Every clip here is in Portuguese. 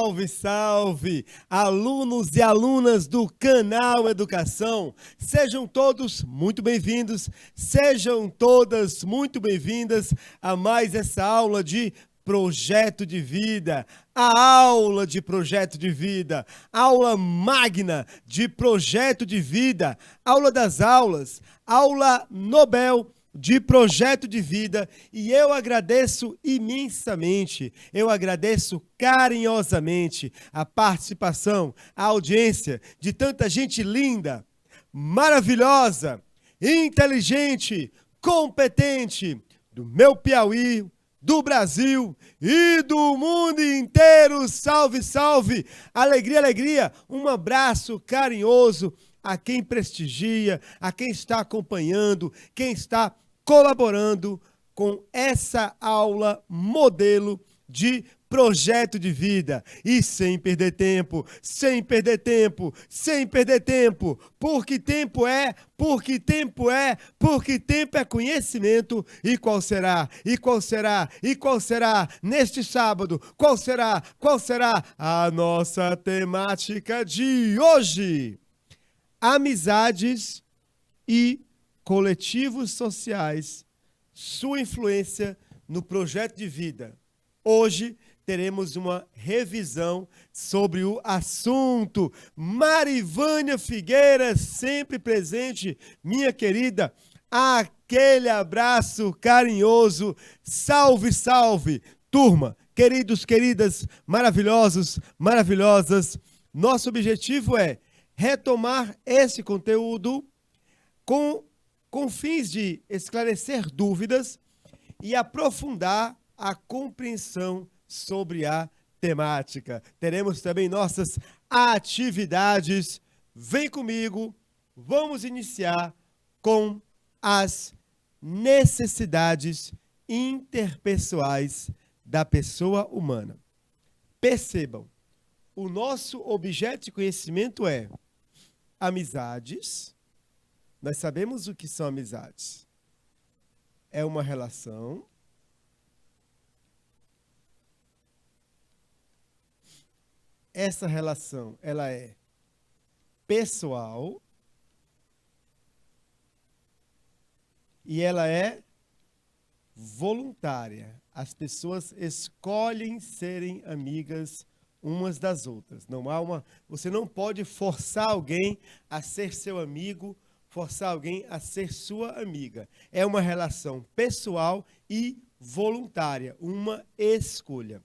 Salve, salve! Alunos e alunas do canal Educação, sejam todos muito bem-vindos, sejam todas muito bem-vindas a mais essa aula de Projeto de Vida, a aula de Projeto de Vida, aula magna de Projeto de Vida, aula das aulas, aula Nobel de Projeto de Vida, e eu agradeço imensamente, eu agradeço carinhosamente a participação, a audiência de tanta gente linda, maravilhosa, inteligente, competente do meu Piauí, do Brasil e do mundo inteiro. Salve, salve! Alegria, alegria! Um abraço carinhoso a quem prestigia, a quem está acompanhando, quem está colaborando com essa aula modelo de projeto de vida. E sem perder tempo, sem perder tempo, sem perder tempo, porque tempo é, porque tempo é, porque tempo é conhecimento. E qual será? E qual será? E qual será neste sábado? Qual será? Qual será a nossa temática de hoje? Amizades e coletivos sociais, sua influência no projeto de vida. Hoje teremos uma revisão sobre o assunto. Marivânia Figueira, sempre presente, minha querida, aquele abraço carinhoso. Salve, salve, turma, queridos, queridas, maravilhosos, maravilhosas. Nosso objetivo é retomar esse conteúdo com fins de esclarecer dúvidas e aprofundar a compreensão sobre a temática. Teremos também nossas atividades. Vem comigo, vamos iniciar com as necessidades interpessoais da pessoa humana. Percebam, o nosso objeto de conhecimento é amizades. Nós sabemos o que são amizades. É uma relação essa relação, ela é pessoal e ela é voluntária. As pessoas escolhem serem amigas umas das outras. Você não pode forçar alguém a ser seu amigo, forçar alguém a ser sua amiga. É uma relação pessoal e voluntária, uma escolha.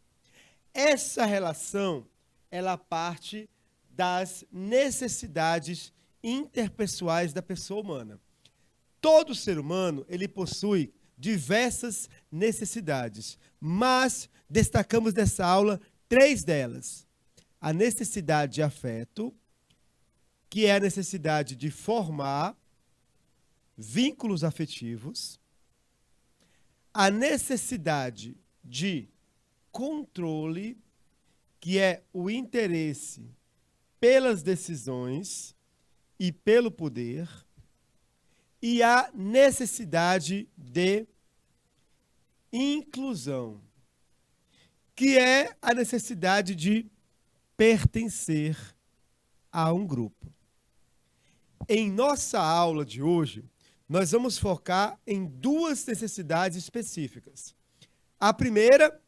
Essa relação, ela parte das necessidades interpessoais da pessoa humana. Todo ser humano, ele possui diversas necessidades, mas destacamos nessa aula 3 delas. A necessidade de afeto, que é a necessidade de formar vínculos afetivos, a necessidade de controle, que é o interesse pelas decisões e pelo poder, e a necessidade de inclusão, que é a necessidade de pertencer a um grupo. Em nossa aula de hoje, nós vamos focar em 2 necessidades específicas. A primeira,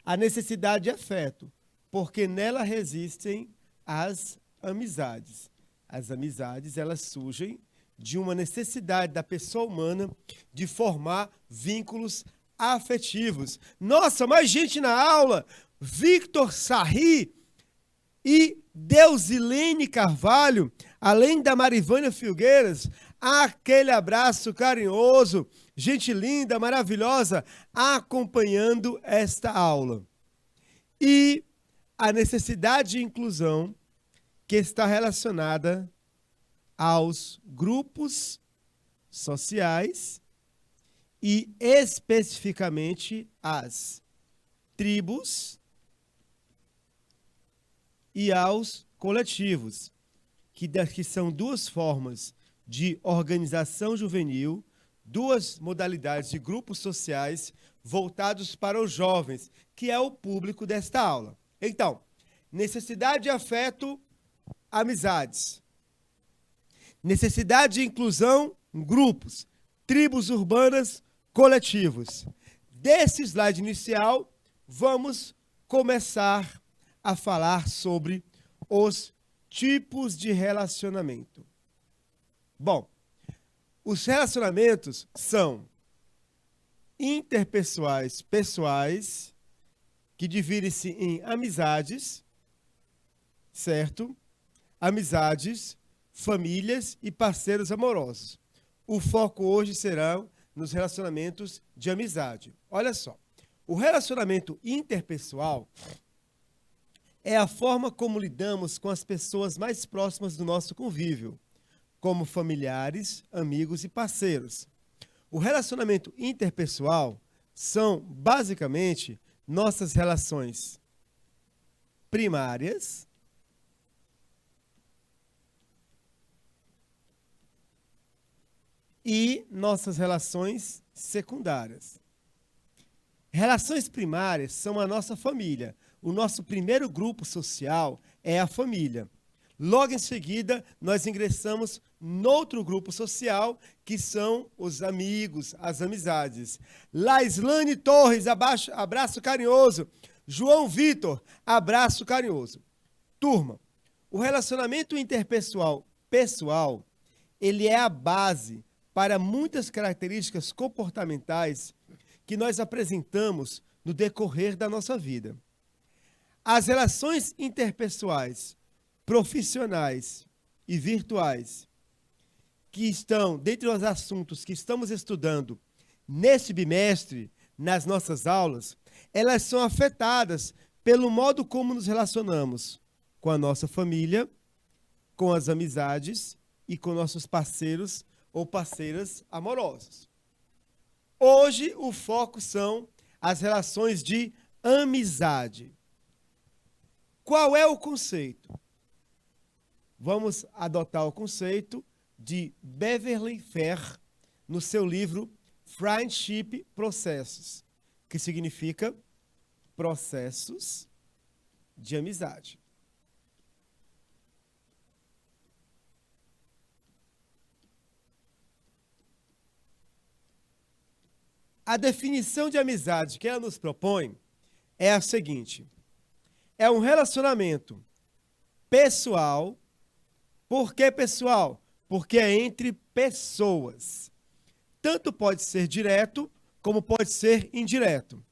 a necessidade de afeto, porque nela resistem as amizades. As amizades, elas surgem de uma necessidade da pessoa humana de formar vínculos afetivos. Nossa, mais gente na aula! Victor Sarri e Deusilene Carvalho, além da Marivânia Filgueiras, aquele abraço carinhoso, gente linda, maravilhosa, acompanhando esta aula. E a necessidade de inclusão que está relacionada aos grupos sociais e especificamente às tribos e aos coletivos, que são 2 formas de organização juvenil, 2 modalidades de grupos sociais voltados para os jovens, que é o público desta aula. Então, necessidade de afeto, amizades. Necessidade de inclusão, grupos, tribos urbanas, coletivos. Desse slide inicial, vamos começar a falar sobre os tipos de relacionamento. Bom, os relacionamentos são interpessoais, pessoais, que dividem-se em amizades, certo? Amizades, famílias e parceiros amorosos. O foco hoje será nos relacionamentos de amizade. Olha só, o relacionamento interpessoal é a forma como lidamos com as pessoas mais próximas do nosso convívio, como familiares, amigos e parceiros. O relacionamento interpessoal são, basicamente, nossas relações primárias e nossas relações secundárias. Relações primárias são a nossa família. O nosso primeiro grupo social é a família. Logo em seguida, nós ingressamos noutro grupo social, que são os amigos, as amizades. Laislane Torres, abraço carinhoso. João Vitor, abraço carinhoso. Turma, o relacionamento interpessoal pessoal, ele é a base para muitas características comportamentais que nós apresentamos no decorrer da nossa vida. As relações interpessoais, profissionais e virtuais, que estão dentre os assuntos que estamos estudando neste bimestre, nas nossas aulas, elas são afetadas pelo modo como nos relacionamos com a nossa família, com as amizades e com nossos parceiros ou parceiras amorosos. Hoje, o foco são as relações de amizade. Qual é o conceito? Vamos adotar o conceito de Beverly Fair no seu livro Friendship Processes, que significa processos de amizade. A definição de amizade que ela nos propõe é a seguinte: é um relacionamento pessoal. Por que pessoal? Porque é entre pessoas. Tanto pode ser direto, como pode ser indireto.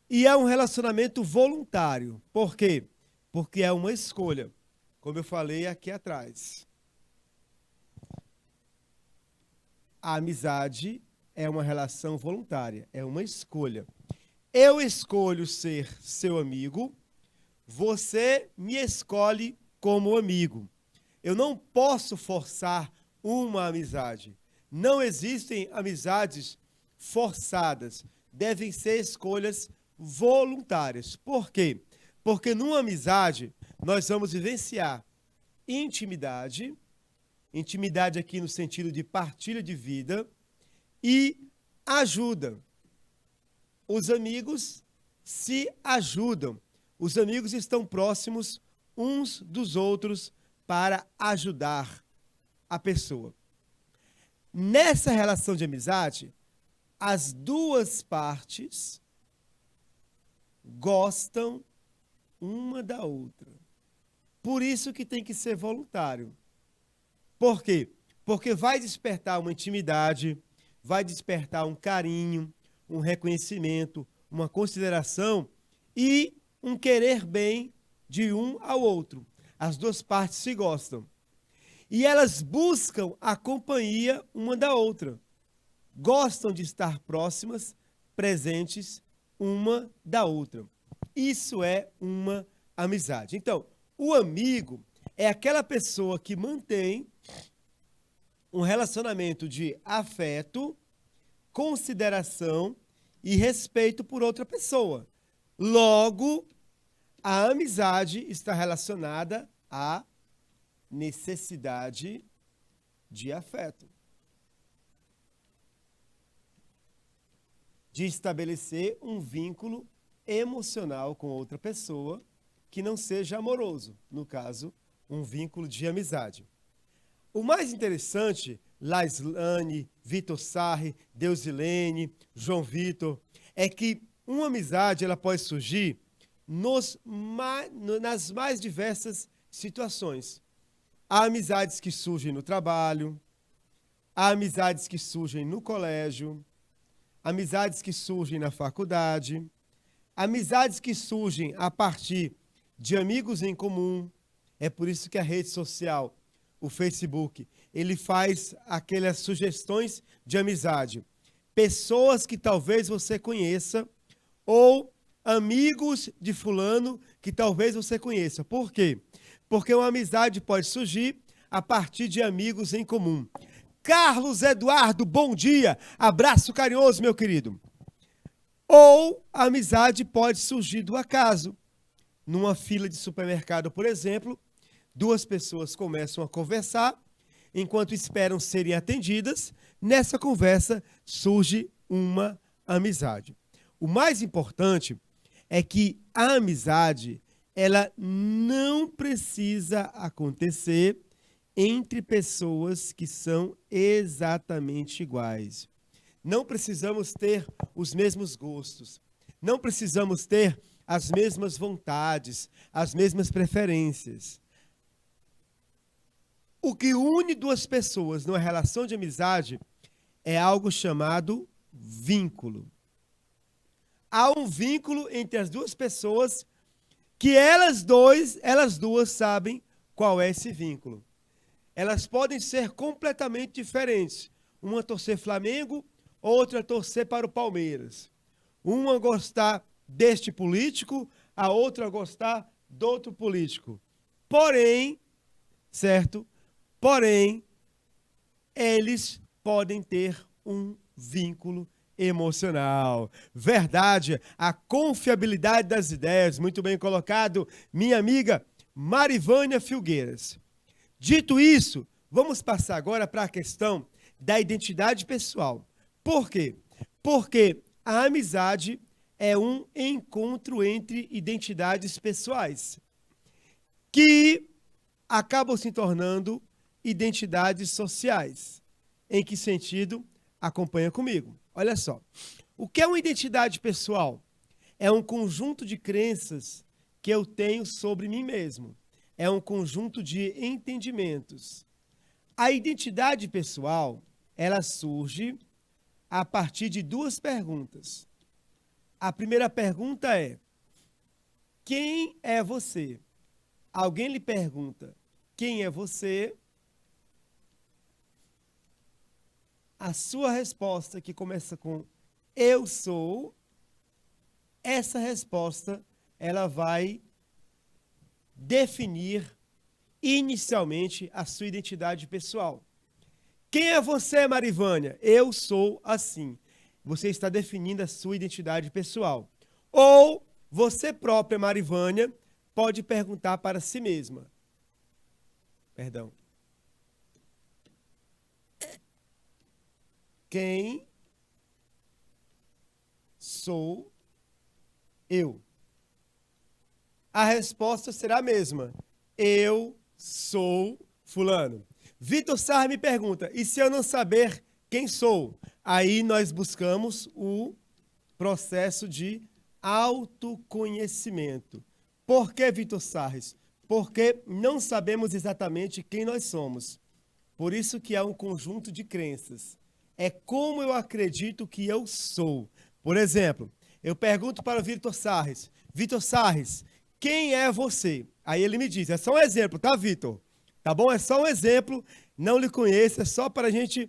E é um relacionamento voluntário. Por quê? Porque é uma escolha, como eu falei aqui atrás. A amizade é uma relação voluntária, é uma escolha. Eu escolho ser seu amigo, você me escolhe como amigo. Eu não posso forçar uma amizade. Não existem amizades forçadas. Devem ser escolhas voluntárias. Por quê? Porque numa amizade nós vamos vivenciar intimidade, intimidade aqui no sentido de partilha de vida, e ajuda. Os amigos se ajudam. Os amigos estão próximos uns dos outros para ajudar a pessoa. Nessa relação de amizade, as duas partes gostam uma da outra. Por isso que tem que ser voluntário. Por quê? Porque vai despertar uma intimidade, vai despertar um carinho, um reconhecimento, uma consideração e um querer bem de um ao outro. As duas partes se gostam. E elas buscam a companhia uma da outra. Gostam de estar próximas, presentes uma da outra. Isso é uma amizade. Então, o amigo é aquela pessoa que mantém um relacionamento de afeto, consideração e respeito por outra pessoa. Logo, a amizade está relacionada à necessidade de afeto, de estabelecer um vínculo emocional com outra pessoa que não seja amoroso, no caso, um vínculo de amizade. O mais interessante, Laislane, Vitor Sarri, Deusilene, João Vitor, é que uma amizade ela pode surgir nas mais diversas situações. Há amizades que surgem no trabalho, há amizades que surgem no colégio, amizades que surgem na faculdade, amizades que surgem a partir de amigos em comum. É por isso que a rede social, o Facebook, ele faz aquelas sugestões de amizade. Pessoas que talvez você conheça ou amigos de fulano que talvez você conheça. Por quê? Porque uma amizade pode surgir a partir de amigos em comum. Carlos Eduardo, bom dia. Abraço carinhoso, meu querido. Ou a amizade pode surgir do acaso. Numa fila de supermercado, por exemplo, duas pessoas começam a conversar, enquanto esperam serem atendidas, nessa conversa surge uma amizade. O mais importante é que a amizade, ela não precisa acontecer entre pessoas que são exatamente iguais. Não precisamos ter os mesmos gostos, não precisamos ter as mesmas vontades, as mesmas preferências. O que une duas pessoas numa relação de amizade é algo chamado vínculo. Há um vínculo entre as duas pessoas que elas duas sabem qual é esse vínculo. Elas podem ser completamente diferentes. Uma torcer Flamengo, outra torcer para o Palmeiras. Uma gostar deste político, a outra gostar do outro político. Porém, certo? Porém, eles podem ter um vínculo emocional. Verdade, a confiabilidade das ideias, muito bem colocado, minha amiga Marivânia Filgueiras. Dito isso, vamos passar agora para a questão da identidade pessoal. Por quê? Porque a amizade é um encontro entre identidades pessoais que acabam se tornando identidades sociais. Em que sentido? Acompanha comigo. Olha só. O que é uma identidade pessoal? É um conjunto de crenças que eu tenho sobre mim mesmo. É um conjunto de entendimentos. A identidade pessoal, ela surge a partir de duas perguntas. A primeira pergunta é: quem é você? Alguém lhe pergunta: quem é você? A sua resposta, que começa com eu sou, essa resposta ela vai definir inicialmente a sua identidade pessoal. Quem é você, Marivânia? Eu sou assim. Você está definindo a sua identidade pessoal. Ou você própria, Marivânia, pode perguntar para si mesma. Perdão. Quem sou eu? A resposta será a mesma. Eu sou fulano. Vitor Sarri me pergunta, e se eu não saber quem sou? Aí nós buscamos o processo de autoconhecimento. Por que, Vitor Sarri? Porque não sabemos exatamente quem nós somos. Por isso que há um conjunto de crenças. É como eu acredito que eu sou. Por exemplo, eu pergunto para o Vitor Sarri, Vitor Sarri, quem é você? Aí ele me diz, é só um exemplo, tá, Vitor? Tá bom? É só um exemplo, não lhe conheço, é só para a gente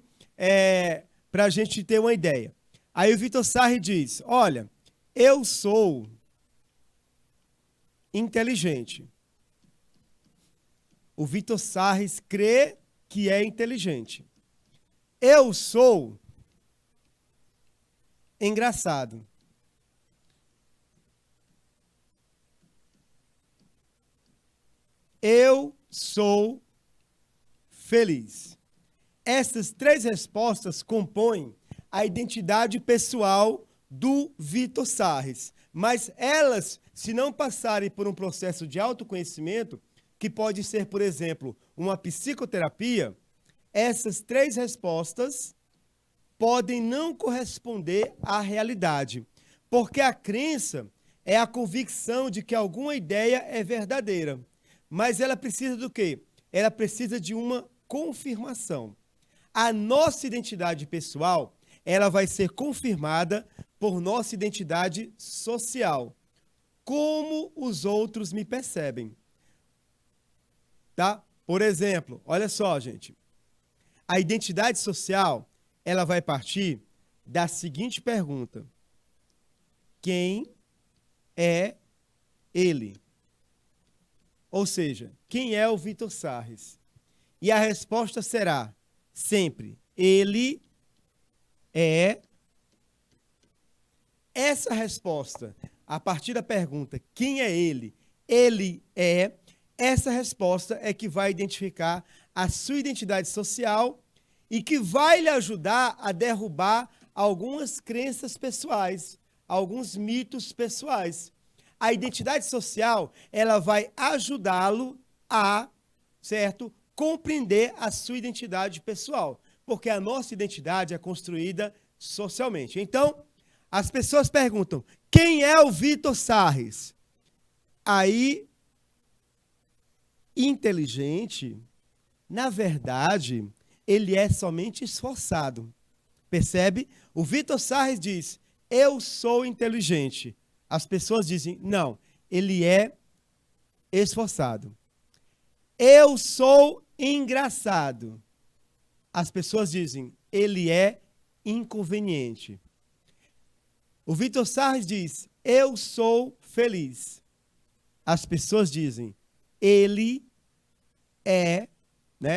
ter uma ideia. Aí o Vitor Sarri diz, olha, eu sou inteligente. O Vitor Sarri crê que é inteligente. Eu sou engraçado. Eu sou feliz. Essas três respostas compõem a identidade pessoal do Vitor Sarri. Mas elas, se não passarem por um processo de autoconhecimento, que pode ser, por exemplo, uma psicoterapia, essas 3 respostas podem não corresponder à realidade. Porque a crença é a convicção de que alguma ideia é verdadeira. Mas ela precisa do quê? Ela precisa de uma confirmação. A nossa identidade pessoal, ela vai ser confirmada por nossa identidade social. Como os outros me percebem. Tá? Por exemplo, olha só, gente. A identidade social, ela vai partir da seguinte pergunta: quem é ele? Ou seja, quem é o Vitor Sarres? E a resposta será sempre: ele é. Essa resposta, a partir da pergunta, quem é ele? Ele é. Essa resposta é que vai identificar a sua identidade social e que vai lhe ajudar a derrubar algumas crenças pessoais, alguns mitos pessoais. A identidade social, ela vai ajudá-lo a, certo, compreender a sua identidade pessoal, porque a nossa identidade é construída socialmente. Então, as pessoas perguntam: quem é o Vitor Sarres? Aí, inteligente, na verdade, ele é somente esforçado. Percebe? O Vitor Sarres diz: eu sou inteligente. As pessoas dizem: não, ele é esforçado. Eu sou engraçado. As pessoas dizem: ele é inconveniente. O Vitor Sarres diz: eu sou feliz. As pessoas dizem: ele é,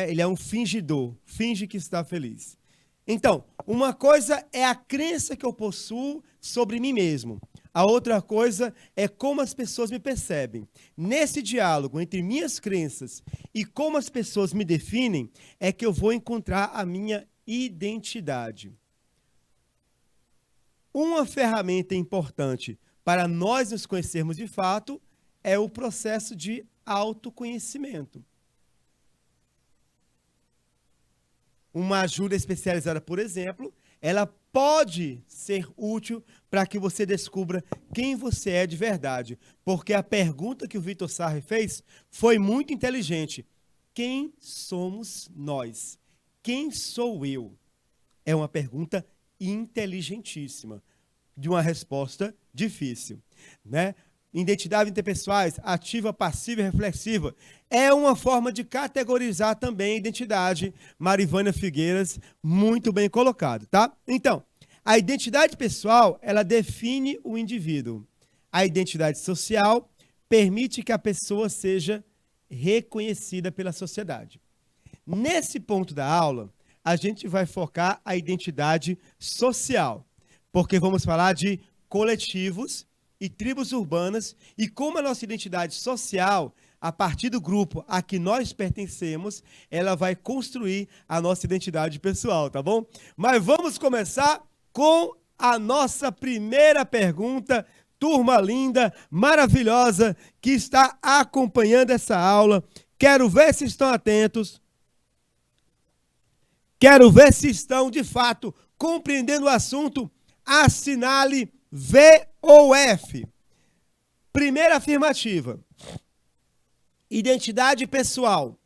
ele é um fingidor, finge que está feliz. Então, uma coisa é a crença que eu possuo sobre mim mesmo. A outra coisa é como as pessoas me percebem. Nesse diálogo entre minhas crenças e como as pessoas me definem, é que eu vou encontrar a minha identidade. Uma ferramenta importante para nós nos conhecermos de fato é o processo de autoconhecimento. Uma ajuda especializada, por exemplo, ela pode ser útil para que você descubra quem você é de verdade. Porque a pergunta que o Vitor Sarres fez foi muito inteligente. Quem somos nós? Quem sou eu? É uma pergunta inteligentíssima, de uma resposta difícil, né? Identidade interpessoais, ativa, passiva e reflexiva. É uma forma de categorizar também a identidade. Marivânia Figueiras, muito bem colocado, tá? Então, a identidade pessoal, ela define o indivíduo. A identidade social permite que a pessoa seja reconhecida pela sociedade. Nesse ponto da aula, a gente vai focar a identidade social, porque vamos falar de coletivos e tribos urbanas, e como a nossa identidade social, a partir do grupo a que nós pertencemos, ela vai construir a nossa identidade pessoal, tá bom? Mas vamos começar com a nossa primeira pergunta, turma linda, maravilhosa, que está acompanhando essa aula. Quero ver se estão atentos. Quero ver se estão, de fato, compreendendo o assunto. Assinale V ou F. Primeira afirmativa. Identidade pessoal.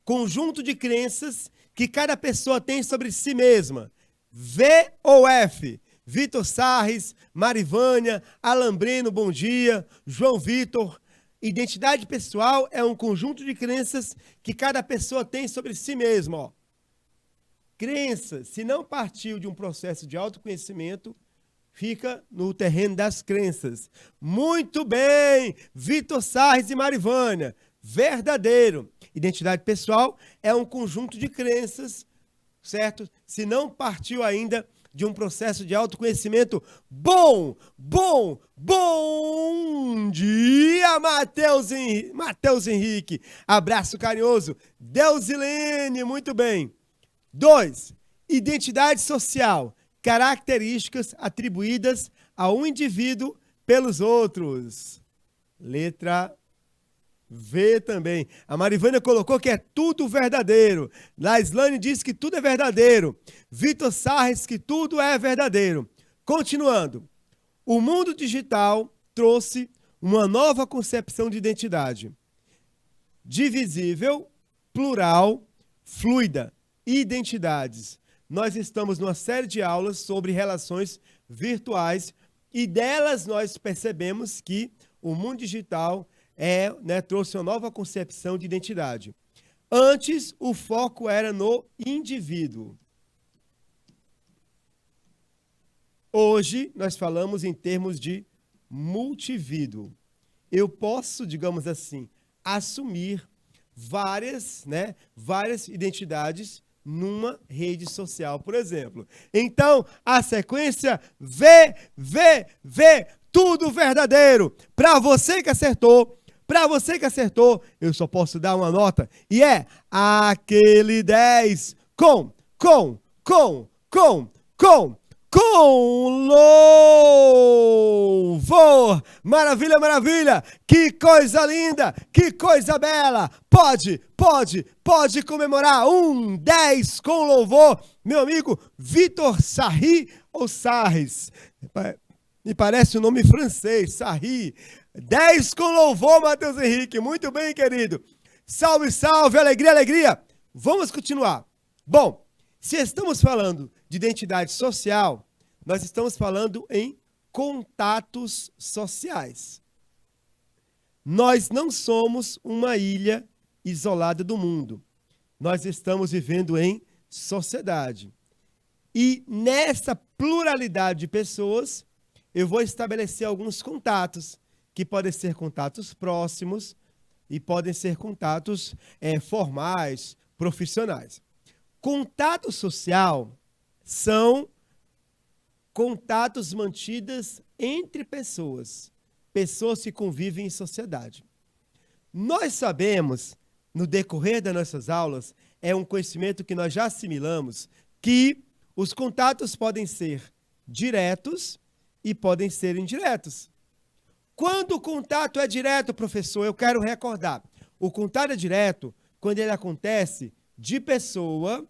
Conjunto de crenças que cada pessoa tem sobre si mesma. V ou F. Vitor Sarres, Marivânia, Alambrino, bom dia. João Vitor. Identidade pessoal é um conjunto de crenças que cada pessoa tem sobre si mesma. Ó. Crença, se não partiu de um processo de autoconhecimento, fica no terreno das crenças. Muito bem, Vitor Sarres e Marivânia. Verdadeiro. Identidade pessoal é um conjunto de crenças, certo? Se não partiu ainda de um processo de autoconhecimento. Bom dia, Matheus Henrique. Abraço carinhoso. Deusilene, muito bem. 2. Identidade social. Características atribuídas a um indivíduo pelos outros. Letra V também. A Marivânia colocou que é tudo verdadeiro. Laislane diz que tudo é verdadeiro. Vitor Sarres que tudo é verdadeiro. Continuando. O mundo digital trouxe uma nova concepção de identidade. Divisível, plural, fluida, identidades. Nós estamos numa série de aulas sobre relações virtuais e delas nós percebemos que o mundo digital trouxe uma nova concepção de identidade. Antes, o foco era no indivíduo. Hoje, nós falamos em termos de multivíduo. Eu posso, digamos assim, assumir várias identidades numa rede social, por exemplo. Então, a sequência V, tudo verdadeiro. Para você que acertou, eu só posso dar uma nota e é aquele 10 com louvor. Maravilha, maravilha. Que coisa linda, que coisa bela. Pode comemorar 10 com louvor. Meu amigo Vitor Sarri ou Sarres. Me parece um nome francês, Sarri. 10 com louvor, Matheus Henrique. Muito bem, querido. Salve, salve, alegria, alegria. Vamos continuar. Bom, se estamos falando de identidade social, nós estamos falando em contatos sociais. Nós não somos uma ilha isolada do mundo. Nós estamos vivendo em sociedade. E nessa pluralidade de pessoas, eu vou estabelecer alguns contatos, que podem ser contatos próximos e podem ser contatos formais, profissionais. Contato social são contatos mantidos entre pessoas que convivem em sociedade. Nós sabemos, no decorrer das nossas aulas, é um conhecimento que nós já assimilamos, que os contatos podem ser diretos e podem ser indiretos. Quando o contato é direto, professor, eu quero recordar. O contato é direto quando ele acontece de pessoa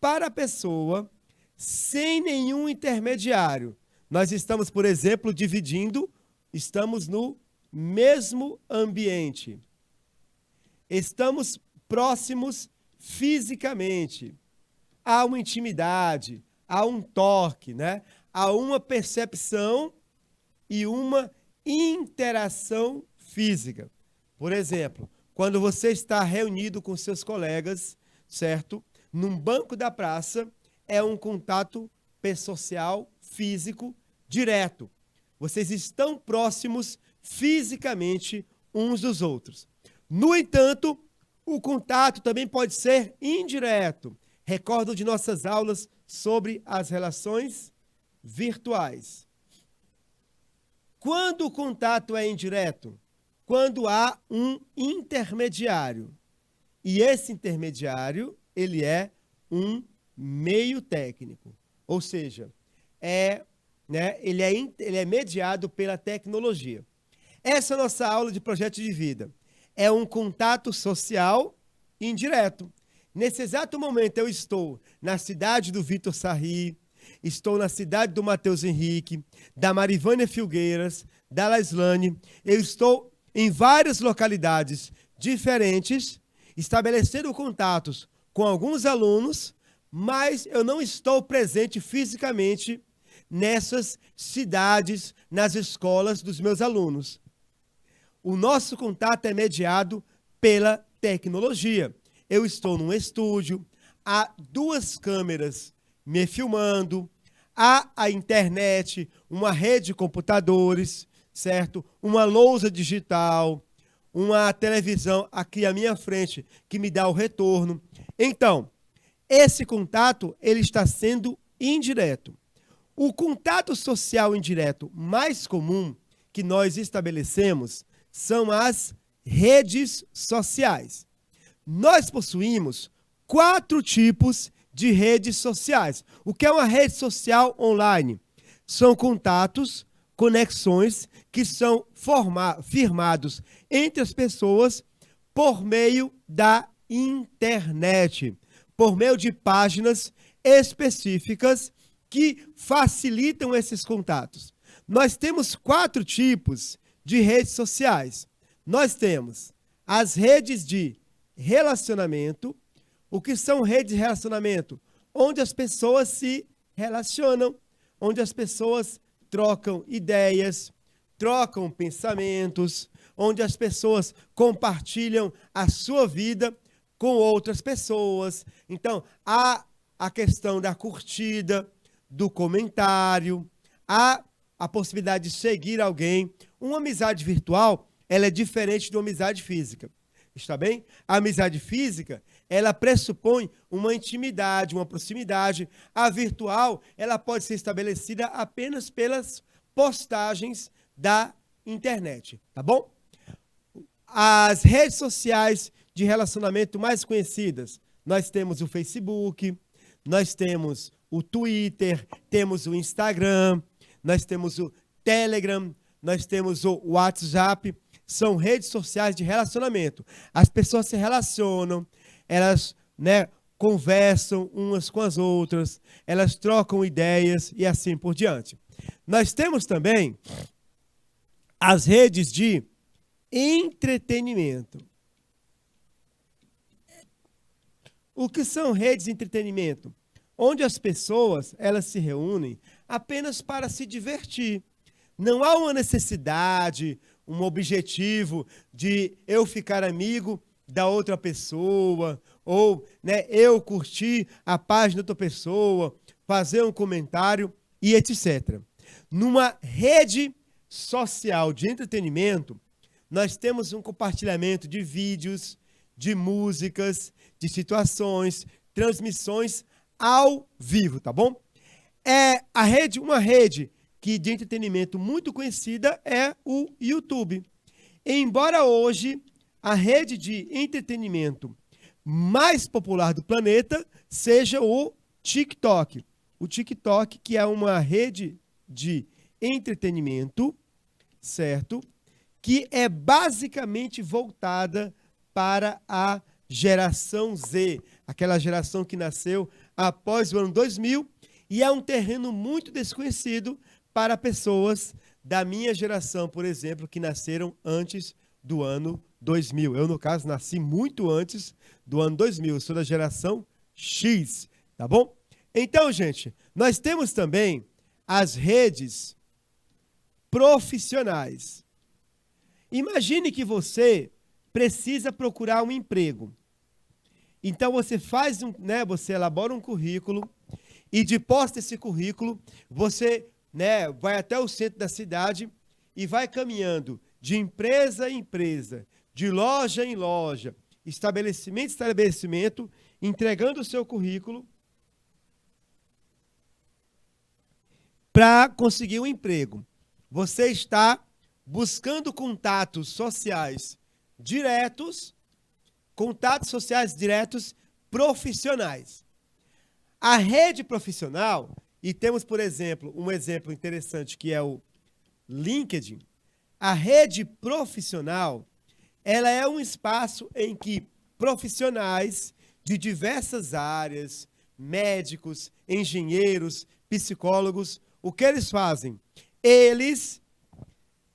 para pessoa, sem nenhum intermediário. Nós estamos, por exemplo, estamos no mesmo ambiente. Estamos próximos fisicamente. Há uma intimidade, há um toque, há uma percepção e uma interação física. Por exemplo, quando você está reunido com seus colegas, certo? Num banco da praça, é um contato social, físico, direto. Vocês estão próximos fisicamente uns dos outros. No entanto, o contato também pode ser indireto. Recordo de nossas aulas sobre as relações virtuais. Quando o contato é indireto? Quando há um intermediário. E esse intermediário, ele é um meio técnico. Ou seja, ele é mediado pela tecnologia. Essa é a nossa aula de projeto de vida. É um contato social indireto. Nesse exato momento, eu estou na cidade do Vitor Sarri, estou na cidade do Matheus Henrique, da Marivânia Filgueiras, da Laislane. Eu estou em várias localidades diferentes, estabelecendo contatos com alguns alunos, mas eu não estou presente fisicamente nessas cidades, nas escolas dos meus alunos. O nosso contato é mediado pela tecnologia. Eu estou num estúdio, há 2 câmeras me filmando, há a internet, uma rede de computadores, certo? Uma lousa digital, uma televisão aqui à minha frente que me dá o retorno. Então, esse contato ele está sendo indireto. O contato social indireto mais comum que nós estabelecemos são as redes sociais. Nós possuímos 4 tipos de redes sociais. O que é uma rede social online? São contatos conexões que são firmados entre as pessoas por meio da internet, por meio de páginas específicas que facilitam esses contatos. Nós temos 4 tipos de redes sociais. Nós temos as redes de relacionamento. O que são redes de relacionamento? Onde as pessoas se relacionam, onde as pessoas trocam ideias, trocam pensamentos, onde as pessoas compartilham a sua vida com outras pessoas. Então, há a questão da curtida, do comentário, há a possibilidade de seguir alguém. Uma amizade virtual, ela é diferente de uma amizade física. Está bem? A amizade física, ela pressupõe uma intimidade, uma proximidade. A virtual, ela pode ser estabelecida apenas pelas postagens da internet, tá bom? As redes sociais de relacionamento mais conhecidas, nós temos o Facebook, nós temos o Twitter, temos o Instagram, nós temos o Telegram, nós temos o WhatsApp. São redes sociais de relacionamento. As pessoas se relacionam, elas, conversam umas com as outras, elas trocam ideias e assim por diante. Nós temos também as redes de entretenimento. O que são redes de entretenimento? Onde as pessoas, elas se reúnem apenas para se divertir. Não há uma necessidade, um objetivo de eu ficar amigo da outra pessoa, ou eu curtir a página da outra pessoa, fazer um comentário e etc. Numa rede social de entretenimento, nós temos um compartilhamento de vídeos, de músicas, de situações, transmissões ao vivo, tá bom? Uma rede de entretenimento muito conhecida é o YouTube. Embora hoje a rede de entretenimento mais popular do planeta seja o TikTok. O TikTok, que é uma rede de entretenimento, certo? Que é basicamente voltada para a geração Z, aquela geração que nasceu após o ano 2000, e é um terreno muito desconhecido para pessoas da minha geração, por exemplo, que nasceram antes do ano 2000. Eu, no caso, nasci muito antes do ano 2000. Eu sou da geração X, tá bom? Então, gente, nós temos também as redes profissionais. Imagine que você precisa procurar um emprego. Então, você você elabora um currículo e, de posse desse currículo, você vai até o centro da cidade e vai caminhando de empresa em empresa, de loja em loja, estabelecimento em estabelecimento, entregando o seu currículo para conseguir um emprego. Você está buscando contatos sociais diretos profissionais. A rede profissional, e temos, por exemplo, um exemplo interessante que é o LinkedIn. A rede profissional, ela é um espaço em que profissionais de diversas áreas, médicos, engenheiros, psicólogos, o que eles fazem? Eles,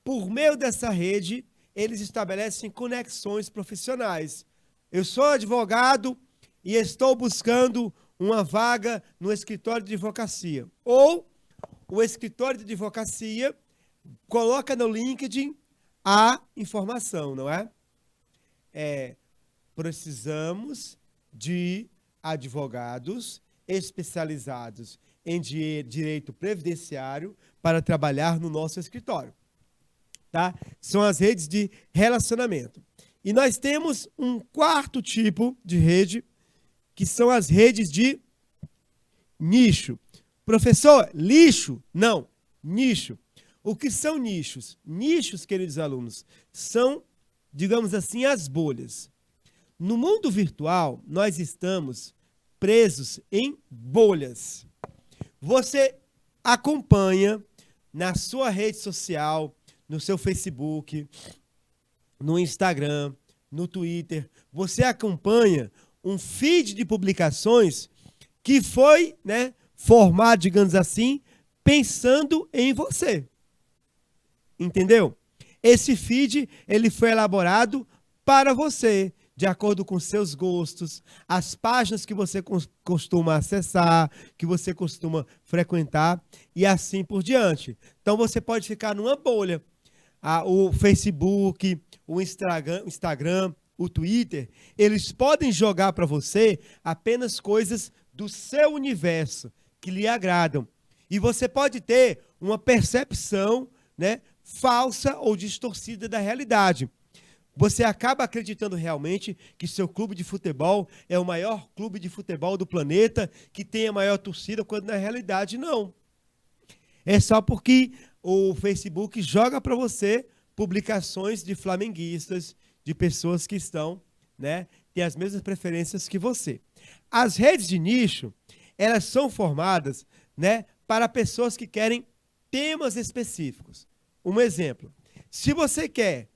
por meio dessa rede, eles estabelecem conexões profissionais. Eu sou advogado e estou buscando uma vaga no escritório de advocacia. Ou o escritório de advocacia coloca no LinkedIn a informação, não é? Precisamos de advogados especializados em direito previdenciário para trabalhar no nosso escritório. Tá? São as redes de relacionamento. E nós temos um quarto tipo de rede, que são as redes de nicho. Professor, lixo? Não, nicho. O que são nichos? Nichos, queridos alunos, são, digamos assim, as bolhas. No mundo virtual, nós estamos presos em bolhas. Você acompanha na sua rede social, no seu Facebook, no Instagram, no Twitter, você acompanha um feed de publicações que foi, né, formado, digamos assim, pensando em você. Entendeu? Esse feed, ele foi elaborado para você, de acordo com seus gostos, as páginas que você costuma acessar, que você costuma frequentar e assim por diante. Então você pode ficar numa bolha. O Facebook, o Instagram, o Twitter, eles podem jogar para você apenas coisas do seu universo que lhe agradam. E você pode ter uma percepção, né, falsa ou distorcida da realidade. Você acaba acreditando realmente que seu clube de futebol é o maior clube de futebol do planeta, que tem a maior torcida, quando na realidade não. É só porque o Facebook joga para você publicações de flamenguistas, de pessoas que estão, né, têm as mesmas preferências que você. As redes de nicho, elas são formadas, né, para pessoas que querem temas específicos. Um exemplo, se você quer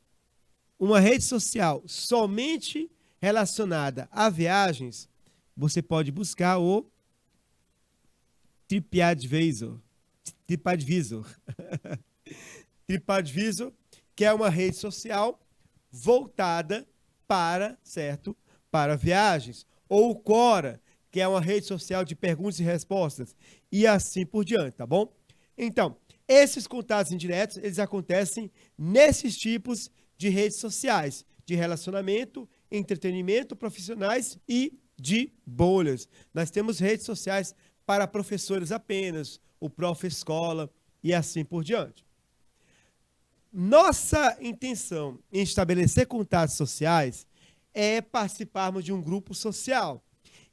uma rede social somente relacionada a viagens, você pode buscar o TripAdvisor. TripAdvisor, que é uma rede social voltada para, certo, para viagens. Ou o Quora, que é uma rede social de perguntas e respostas. E assim por diante, tá bom? Então, esses contatos indiretos, eles acontecem nesses tipos de redes sociais, de relacionamento, entretenimento, profissionais e de bolhas. Nós temos redes sociais para professores apenas, o Prof. Escola e assim por diante. Nossa intenção em estabelecer contatos sociais é participarmos de um grupo social.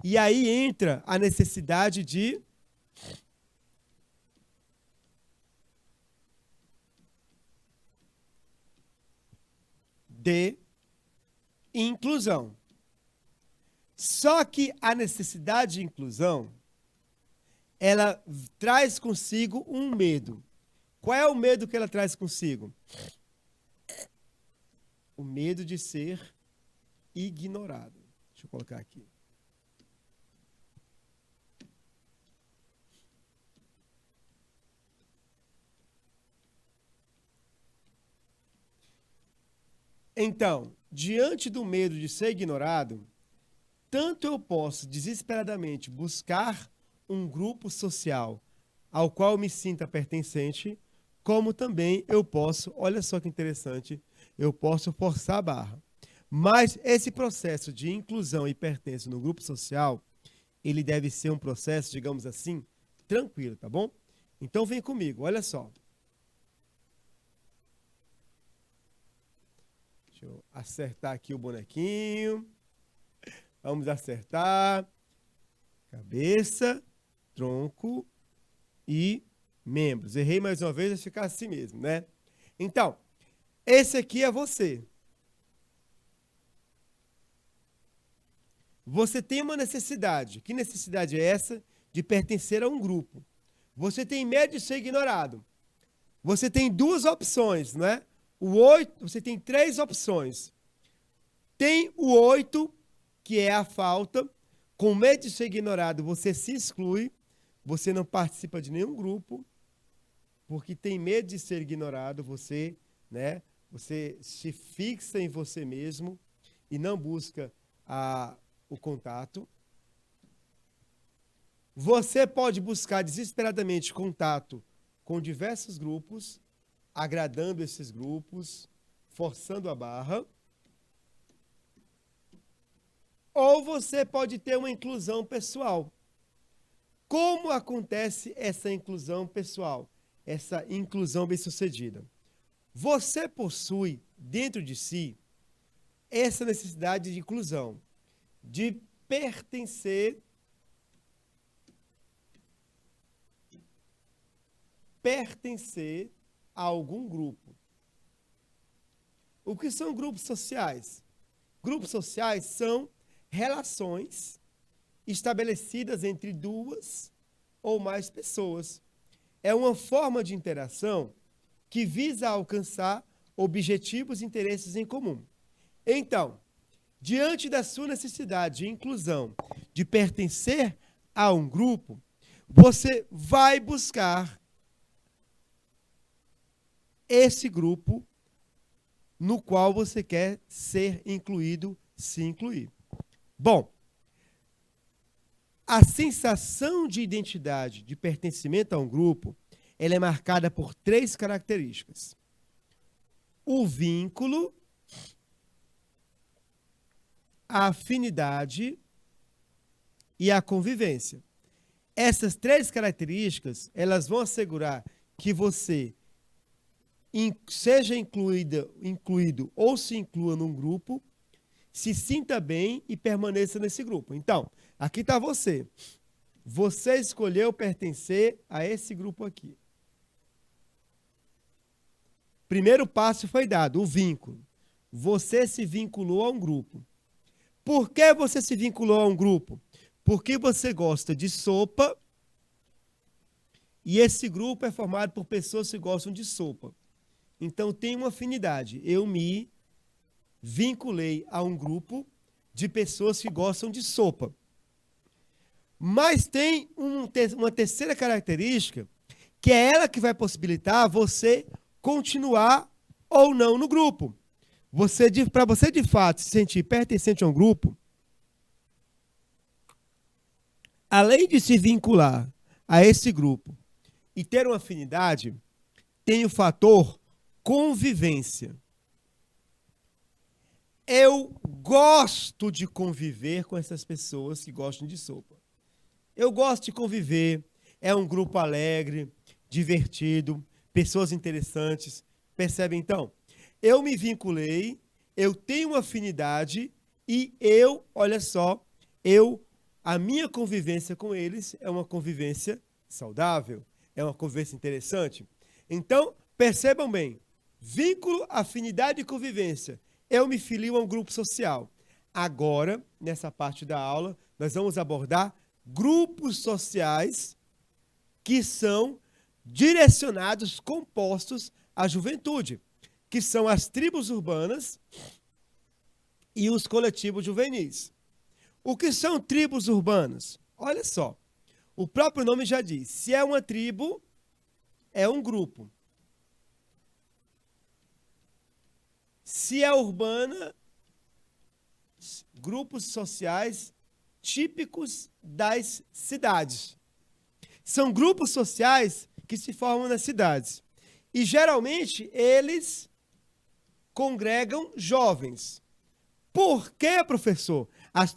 E aí entra a necessidade de inclusão. Só que a necessidade de inclusão, ela traz consigo um medo. Qual é o medo que ela traz consigo? O medo de ser ignorado. Deixa eu colocar aqui. Então, diante do medo de ser ignorado, tanto eu posso desesperadamente buscar um grupo social ao qual eu me sinta pertencente, como também eu posso, olha só que interessante, eu posso forçar a barra. Mas esse processo de inclusão e pertença no grupo social, ele deve ser um processo, digamos assim, tranquilo, tá bom? Então vem comigo, olha só. Deixa eu acertar aqui o bonequinho. Vamos acertar. Cabeça, tronco e membros. Errei mais uma vez, vai ficar assim mesmo, né? Então, esse aqui é você. Você tem uma necessidade. Que necessidade é essa? De pertencer a um grupo. Você tem medo de ser ignorado. Você tem duas opções, né? O 8, você tem 3 opções. Tem o 8, que é a falta. Com medo de ser ignorado, você se exclui. Você não participa de nenhum grupo. Porque tem medo de ser ignorado, você, né? Você se fixa em você mesmo e não busca o contato. Você pode buscar desesperadamente contato com diversos grupos, agradando esses grupos, forçando a barra. Ou você pode ter uma inclusão pessoal. Como acontece essa inclusão pessoal? Essa inclusão bem-sucedida? Você possui dentro de si essa necessidade de inclusão, de pertencer a algum grupo. O que são grupos sociais? Grupos sociais são relações estabelecidas entre 2 ou mais pessoas. é uma forma de interação que visa alcançar objetivos e interesses em comum. Então, diante da sua necessidade de inclusão, de pertencer a um grupo, você vai buscar esse grupo no qual você quer ser incluído, se incluir. Bom, a sensação de identidade, de pertencimento a um grupo, ela é marcada por 3 características: o vínculo, a afinidade e a convivência. Essas 3 características, elas vão assegurar que você seja incluído ou se inclua num grupo, se sinta bem e permaneça nesse grupo. Então, aqui está você. Você escolheu pertencer a esse grupo aqui. Primeiro passo foi dado, o vínculo. Você se vinculou a um grupo. Por que você se vinculou a um grupo? Porque você gosta de sopa e esse grupo é formado por pessoas que gostam de sopa. Então, tem uma afinidade. Eu me vinculei a um grupo de pessoas que gostam de sopa. Mas tem uma terceira característica, que é ela que vai possibilitar você continuar ou não no grupo. Para você, de fato, se sentir pertencente a um grupo, além de se vincular a esse grupo e ter uma afinidade, tem o fator convivência. Eu gosto de conviver com essas pessoas que gostam de sopa. Eu gosto de conviver, é um grupo alegre, divertido, pessoas interessantes. Percebe, então? Eu me vinculei, eu tenho uma afinidade e olha só, a minha convivência com eles é uma convivência saudável, é uma convivência interessante. Então, percebam bem, vínculo, afinidade e convivência. Eu me filio a um grupo social. Agora, nessa parte da aula, nós vamos abordar grupos sociais que são direcionados, compostos à juventude, que são as tribos urbanas e os coletivos juvenis. O que são tribos urbanas? Olha só, o próprio nome já diz, se é uma tribo, é um grupo. Se é urbana, grupos sociais típicos das cidades. São grupos sociais que se formam nas cidades. E, geralmente, eles congregam jovens. Por que, professor? Nas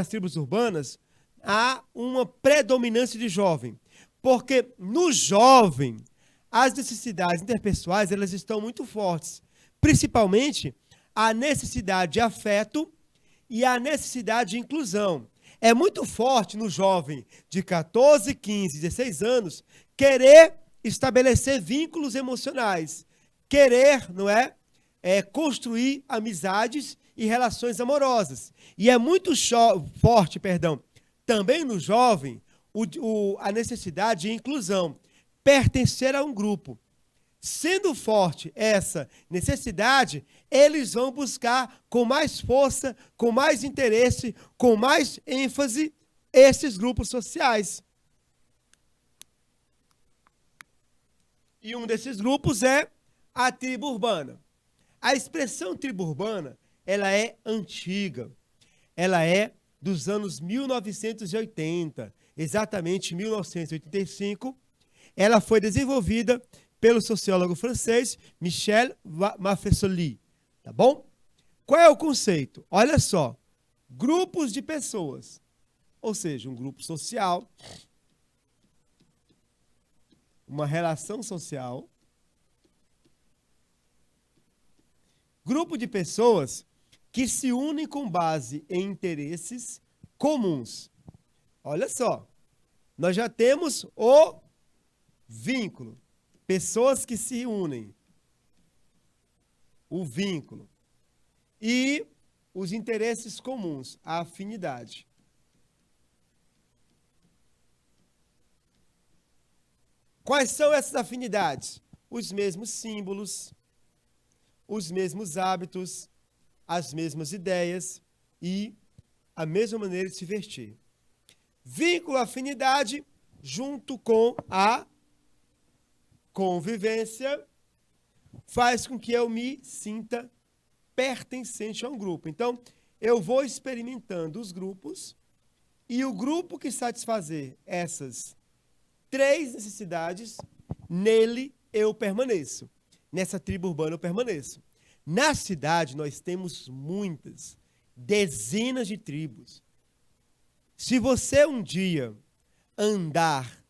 tribos urbanas, há uma predominância de jovem. Porque no jovem, as necessidades interpessoais elas estão muito fortes. Principalmente a necessidade de afeto e a necessidade de inclusão. É muito forte no jovem de 14, 15, 16 anos querer estabelecer vínculos emocionais, querer, não é, construir amizades e relações amorosas. E é muito forte, também no jovem, a necessidade de inclusão, pertencer a um grupo. Sendo forte essa necessidade, eles vão buscar com mais força, com mais interesse, com mais ênfase, esses grupos sociais. E um desses grupos é a tribo urbana. A expressão tribo urbana, ela é antiga. Ela é dos anos 1980, exatamente 1985. Ela foi desenvolvida pelo sociólogo francês Michel Maffesoli, tá bom? Qual é o conceito? Olha só, grupos de pessoas, ou seja, um grupo social, uma relação social, grupo de pessoas que se unem com base em interesses comuns. Olha só, nós já temos o vínculo. Pessoas que se unem, o vínculo, e os interesses comuns, a afinidade. Quais são essas afinidades? Os mesmos símbolos, os mesmos hábitos, as mesmas ideias e a mesma maneira de se vestir. Vínculo, afinidade, junto com a convivência, faz com que eu me sinta pertencente a um grupo. Então, eu vou experimentando os grupos e o grupo que satisfazer essas 3 necessidades, nele eu permaneço. Nessa tribo urbana eu permaneço. Na cidade nós temos muitas, dezenas de tribos. Se você um dia andar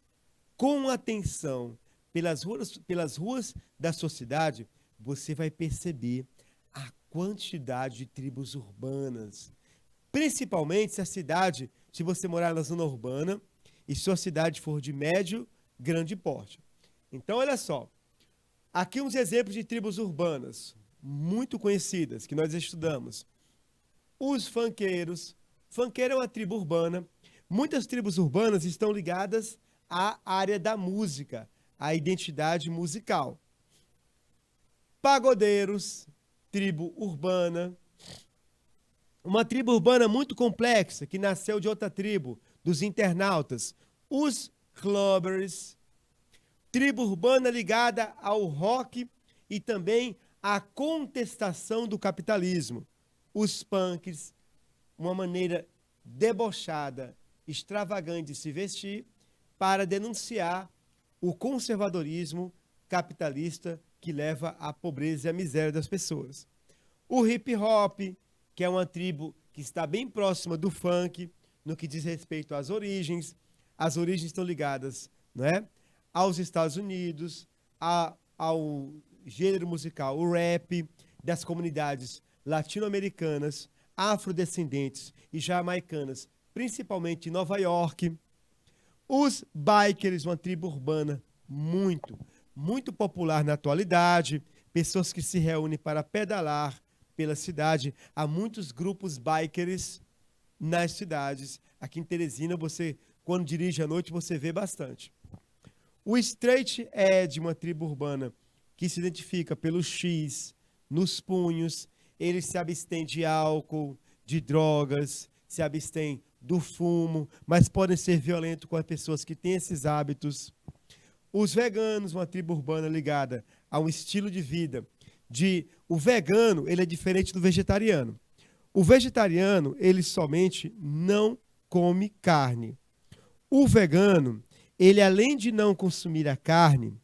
com atenção pelas ruas da sua cidade, você vai perceber a quantidade de tribos urbanas. Principalmente se você morar na zona urbana e sua cidade for de médio, grande porte. Então, olha só. Aqui uns exemplos de tribos urbanas, muito conhecidas, que nós estudamos. Os funkeiros. Funkeiro é uma tribo urbana. Muitas tribos urbanas estão ligadas à área da música, à identidade musical. Pagodeiros, tribo urbana. Uma tribo urbana muito complexa, que nasceu de outra tribo, dos internautas. Os clubbers. Tribo urbana ligada ao rock e também à contestação do capitalismo. Os punks, uma maneira debochada, extravagante de se vestir para denunciar o conservadorismo capitalista que leva à pobreza e à miséria das pessoas. O hip hop, que é uma tribo que está bem próxima do funk, no que diz respeito às origens. As origens estão ligadas, não é, aos Estados Unidos, ao gênero musical, o rap, das comunidades latino-americanas, afrodescendentes e jamaicanas, principalmente em Nova York. Os bikers, uma tribo urbana muito popular na atualidade, pessoas que se reúnem para pedalar pela cidade. Há muitos grupos bikers nas cidades. Aqui em Teresina, você, quando dirige à noite, você vê bastante. O straight edge, uma tribo urbana que se identifica pelo X nos punhos. Eles se abstêm de álcool, de drogas, se abstêm do fumo, mas podem ser violentos com as pessoas que têm esses hábitos. Os veganos, uma tribo urbana ligada a um estilo de vida. O vegano, ele é diferente do vegetariano. O vegetariano, ele somente não come carne. O vegano, ele além de não consumir a carne,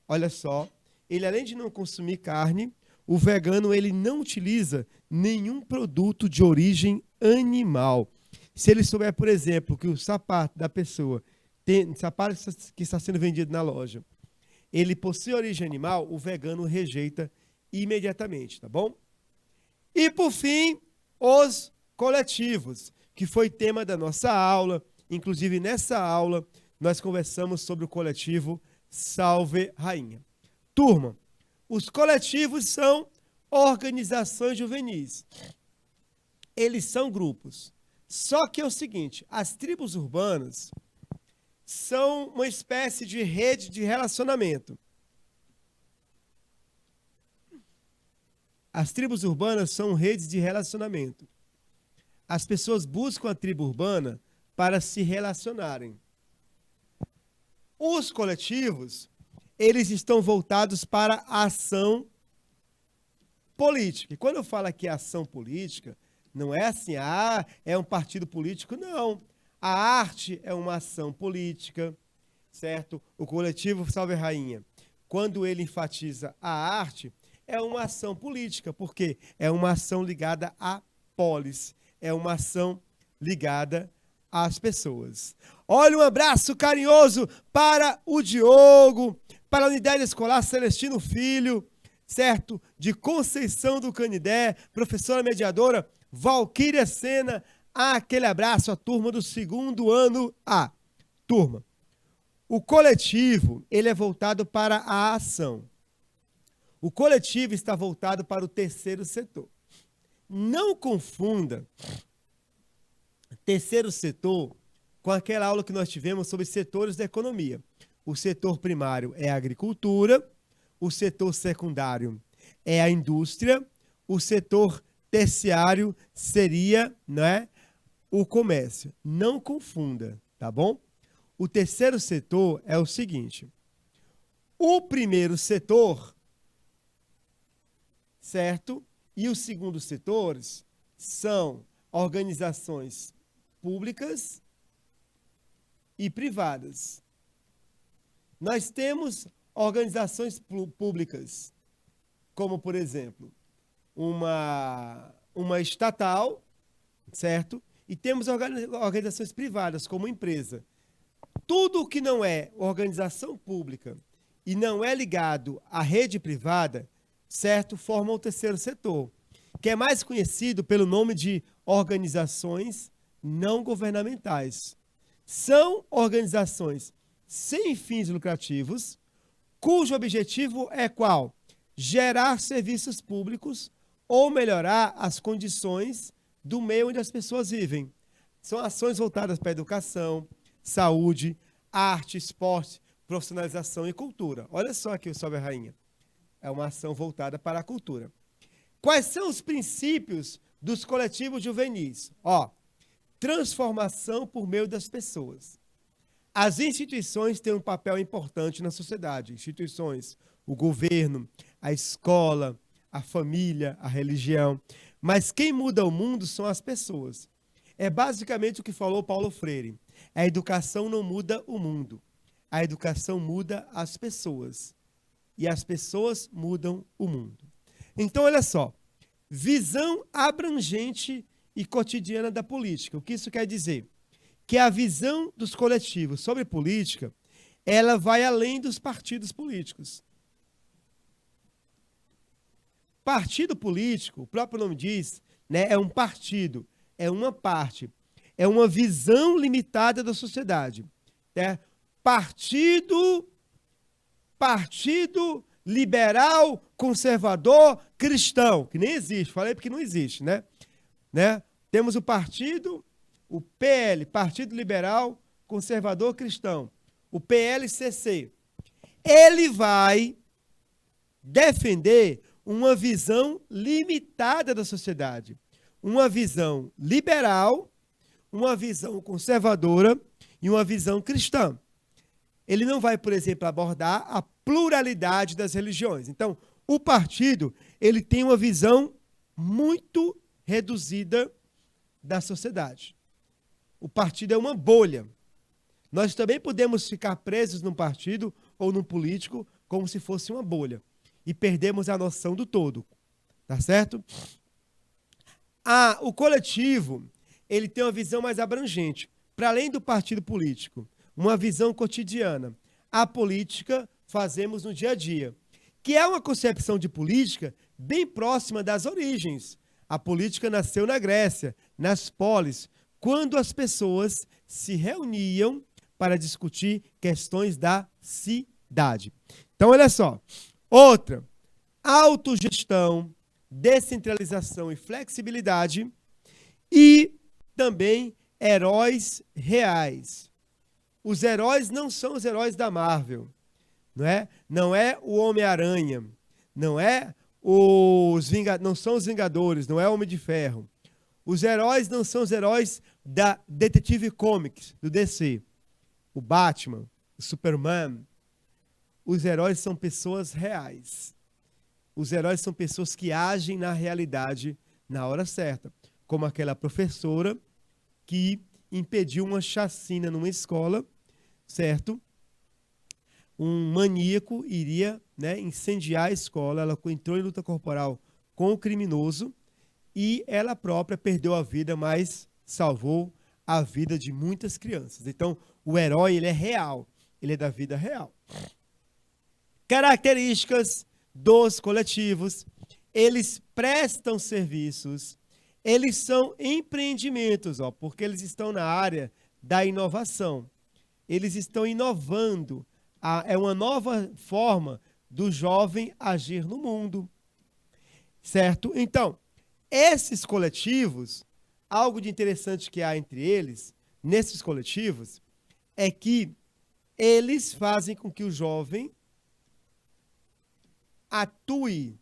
olha só, além de não consumir carne, o vegano ele não utiliza nenhum produto de origem animal. Se ele souber, por exemplo, que o sapato da pessoa sapato que está sendo vendido na loja, ele possui origem animal, o vegano rejeita imediatamente, tá bom? E por fim, os coletivos, que foi tema da nossa aula. Inclusive, nessa aula, nós conversamos sobre o coletivo Salve Rainha. Turma, os coletivos são organizações juvenis. Eles são grupos. Só que é o seguinte, as tribos urbanas são uma espécie de rede de relacionamento. As tribos urbanas são redes de relacionamento. As pessoas buscam a tribo urbana para se relacionarem. Os coletivos, eles estão voltados para a ação política. E quando eu falo aqui ação política, não é assim, é um partido político, não. A arte é uma ação política, certo? O coletivo Salve Rainha, quando ele enfatiza a arte, é uma ação política, porque é uma ação ligada à polis, é uma ação ligada às pessoas. Olha, um abraço carinhoso para o Diogo, para a Unidade Escolar Celestino Filho, certo? De Conceição do Canidé, professora mediadora Valquíria Sena. Aquele abraço à turma do 2º ano A. Turma, o coletivo, ele é voltado para a ação. O coletivo está voltado para o terceiro setor. Não confunda terceiro setor com aquela aula que nós tivemos sobre setores da economia. O setor primário é a agricultura, o setor secundário é a indústria, o setor terciário seria, né, o comércio. Não confunda, tá bom? O terceiro setor é o seguinte: o primeiro setor, certo? E os segundos setores são organizações públicas e privadas. Nós temos organizações públicas, como, por exemplo, uma estatal, certo? E temos organizações privadas, como empresa. Tudo que não é organização pública e não é ligado à rede privada, certo? Forma o terceiro setor, que é mais conhecido pelo nome de organizações não governamentais. São organizações sem fins lucrativos, cujo objetivo é qual? Gerar serviços públicos ou melhorar as condições do meio onde as pessoas vivem. São ações voltadas para a educação, saúde, arte, esporte, profissionalização e cultura. Olha só aqui o Salve a Rainha. É uma ação voltada para a cultura. Quais são os princípios dos coletivos juvenis? Transformação por meio das pessoas. As instituições têm um papel importante na sociedade. Instituições, o governo, a escola, a família, a religião. Mas quem muda o mundo são as pessoas. É basicamente o que falou Paulo Freire. A educação não muda o mundo. A educação muda as pessoas. E as pessoas mudam o mundo. Então, olha só. Visão abrangente e cotidiana da política. O que isso quer dizer? Que a visão dos coletivos sobre política, ela vai além dos partidos políticos. Partido político, o próprio nome diz, né, é um partido, é uma parte, é uma visão limitada da sociedade. Né? Partido liberal, conservador, cristão, que nem existe, falei porque não existe, né? Temos o partido, o PL, Partido Liberal Conservador Cristão, o PLCC. Ele vai defender uma visão limitada da sociedade, uma visão liberal, uma visão conservadora e uma visão cristã. Ele não vai, por exemplo, abordar a pluralidade das religiões. Então, o partido, ele tem uma visão muito reduzida da sociedade. O partido é uma bolha. Nós também podemos ficar presos num partido ou num político como se fosse uma bolha. E perdemos a noção do todo. Tá certo? O coletivo, ele tem uma visão mais abrangente. Para além do partido político, uma visão cotidiana. A política fazemos no dia a dia. Que é uma concepção de política bem próxima das origens. A política nasceu na Grécia, nas polis, quando as pessoas se reuniam para discutir questões da cidade. Então, olha só. Outra, autogestão, descentralização e flexibilidade. E também heróis reais. Os heróis não são os heróis da Marvel. Não é o Homem-Aranha. Não são os Vingadores, não é o Homem de Ferro. Os heróis não são os heróis da Detective Comics, do DC. O Batman, o Superman. Os heróis são pessoas reais. Os heróis são pessoas que agem na realidade na hora certa. Como aquela professora que impediu uma chacina numa escola, certo? Um maníaco iria, incendiar a escola. Ela entrou em luta corporal com o criminoso e ela própria perdeu a vida, mas salvou a vida de muitas crianças. Então, o herói, ele é real. Ele é da vida real. Características dos coletivos. Eles prestam serviços. Eles são empreendimentos, porque eles estão na área da inovação. Eles estão inovando. É uma nova forma do jovem agir no mundo. Certo? Então, esses coletivos, algo de interessante que há entre eles, nesses coletivos, é que eles fazem com que o jovem atue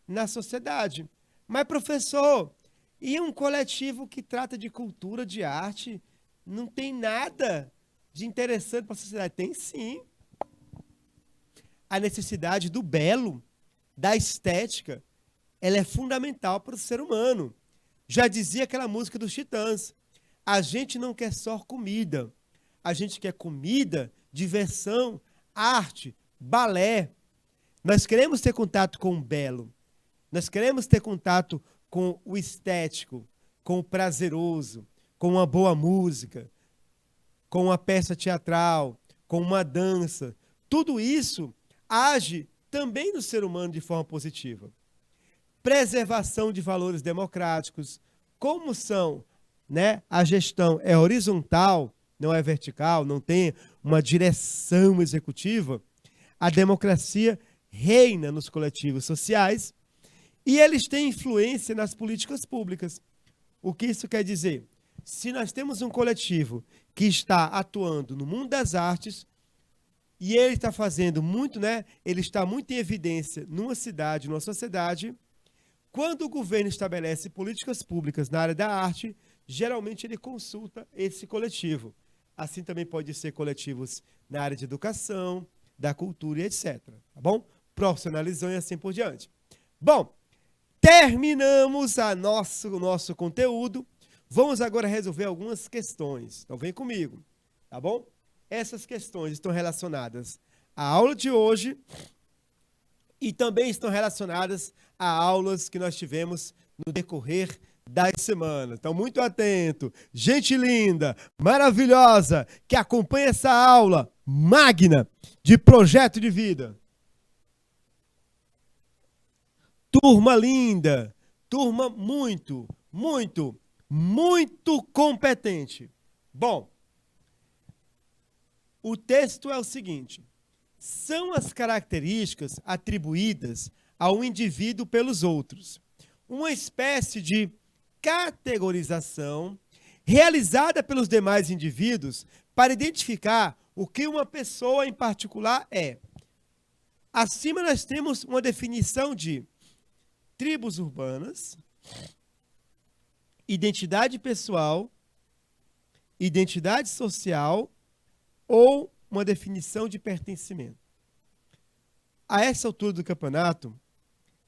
na sociedade. Mas, professor, e um coletivo que trata de cultura, de arte, não tem nada de interessante para a sociedade? Tem sim. A necessidade do belo, da estética, ela é fundamental para o ser humano. Já dizia aquela música dos Titãs: a gente não quer só comida, a gente quer comida, diversão, arte, balé. Nós queremos ter contato com o belo, nós queremos ter contato com o estético, com o prazeroso, com uma boa música, com uma peça teatral, com uma dança. Tudo isso age também no ser humano de forma positiva. Preservação de valores democráticos, como são, né? A gestão é horizontal, não é vertical, não tem uma direção executiva, a democracia reina nos coletivos sociais e eles têm influência nas políticas públicas. O que isso quer dizer? Se nós temos um coletivo que está atuando no mundo das artes e ele está fazendo muito, né? Ele está muito em evidência numa cidade, numa sociedade. Quando o governo estabelece políticas públicas na área da arte, geralmente ele consulta esse coletivo. Assim também pode ser coletivos na área de educação, da cultura e etc. Tá bom? Profissionalizam e assim por diante. Bom, terminamos o nosso conteúdo. Vamos agora resolver algumas questões. Então vem comigo, tá bom? Essas questões estão relacionadas à aula de hoje e também estão relacionadas a aulas que nós tivemos no decorrer das semanas. Então, muito atento. Gente linda, maravilhosa, que acompanha essa aula magna de projeto de vida. Turma linda, turma muito competente. Bom, o texto é o seguinte: são as características atribuídas ao indivíduo pelos outros. Uma espécie de categorização realizada pelos demais indivíduos para identificar o que uma pessoa em particular é. Acima nós temos uma definição de tribos urbanas, identidade pessoal, identidade social ou uma definição de pertencimento. A essa altura do campeonato,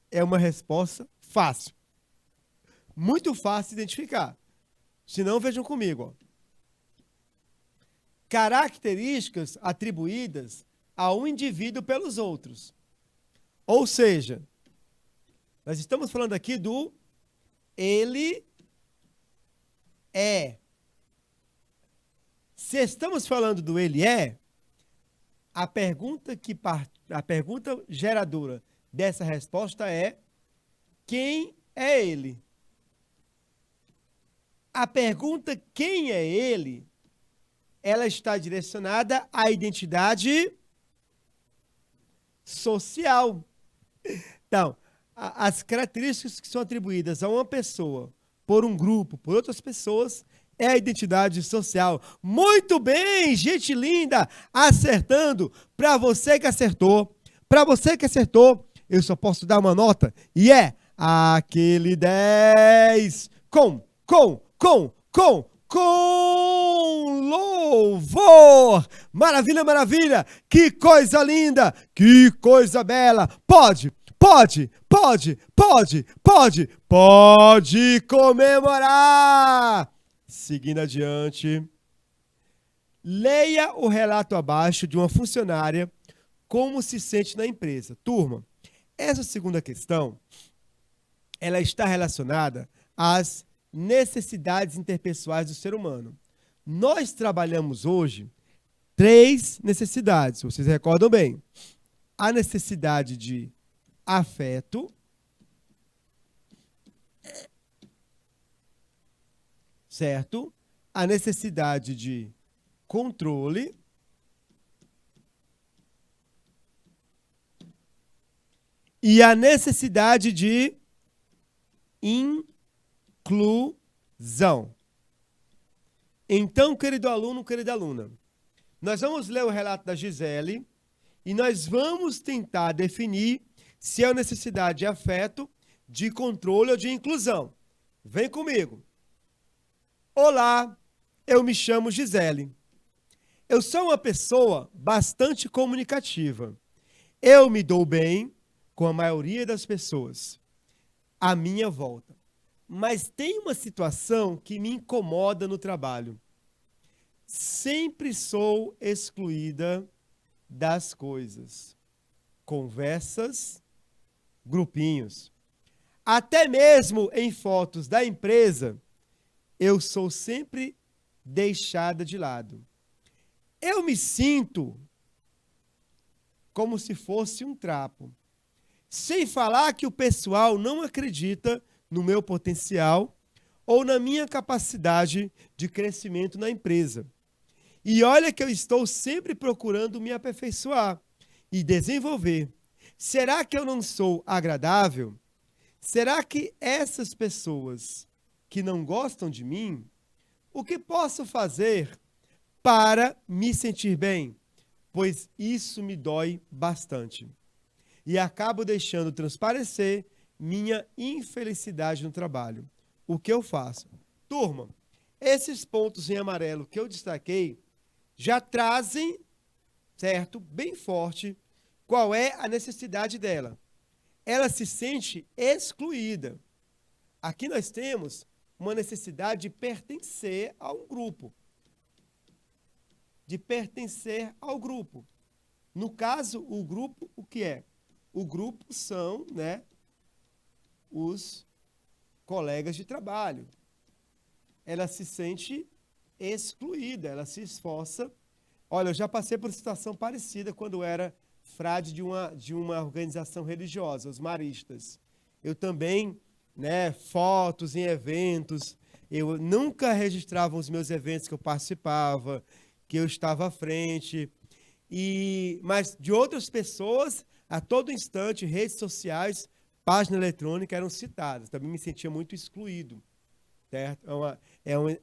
é uma resposta fácil. Muito fácil de identificar. Se não, vejam comigo. Ó. Características atribuídas a um indivíduo pelos outros. Ou seja, nós estamos falando aqui do ele é. Se estamos falando do ele é, a pergunta geradora dessa resposta é: quem é ele? A pergunta quem é ele, ela está direcionada à identidade social. Então, as características que são atribuídas a uma pessoa por um grupo, por outras pessoas, é a identidade social. Muito bem, gente linda, acertando. Para você que acertou, eu só posso dar uma nota e é aquele 10 com louvor. Maravilha, maravilha. Que coisa linda, que coisa bela. Pode comemorar. Seguindo adiante, leia o relato abaixo de uma funcionária como se sente na empresa. Turma, essa segunda questão, ela está relacionada às necessidades interpessoais do ser humano. Nós trabalhamos hoje 3 necessidades, vocês recordam bem. A necessidade de afeto, certo? A necessidade de controle e a necessidade de inclusão. Então, querido aluno, querida aluna, Nós vamos ler o relato da Gisele e nós vamos tentar definir se é uma necessidade de afeto, de controle ou de inclusão. Vem comigo. Olá, eu me chamo Gisele. Eu sou uma pessoa bastante comunicativa. Eu me dou bem com a maioria das pessoas à minha volta. Mas tem uma situação que me incomoda no trabalho. Sempre sou excluída das coisas. Conversas, grupinhos. Até mesmo em fotos da empresa, eu sou sempre deixada de lado. Eu me sinto como se fosse um trapo. Sem falar que o pessoal não acredita no meu potencial ou na minha capacidade de crescimento na empresa. E olha que eu estou sempre procurando me aperfeiçoar e desenvolver. Será que eu não sou agradável? Será que essas pessoas que não gostam de mim, o que posso fazer para me sentir bem? Pois isso me dói bastante. E acabo deixando transparecer minha infelicidade no trabalho. O que eu faço? Turma, esses pontos em amarelo que eu destaquei já trazem, certo, bem forte, qual é a necessidade dela. Ela se sente excluída. Aqui nós temos uma necessidade de pertencer a um grupo. De pertencer ao grupo. No caso, o grupo, o que é? O grupo são, os colegas de trabalho. Ela se sente excluída, ela se esforça. Olha, eu já passei por uma situação parecida quando era frade de uma organização religiosa, os maristas. Eu também, fotos em eventos, eu nunca registrava os meus eventos que eu participava, que eu estava à frente, mas de outras pessoas, a todo instante, redes sociais, página eletrônica eram citadas. Também me sentia muito excluído, certo?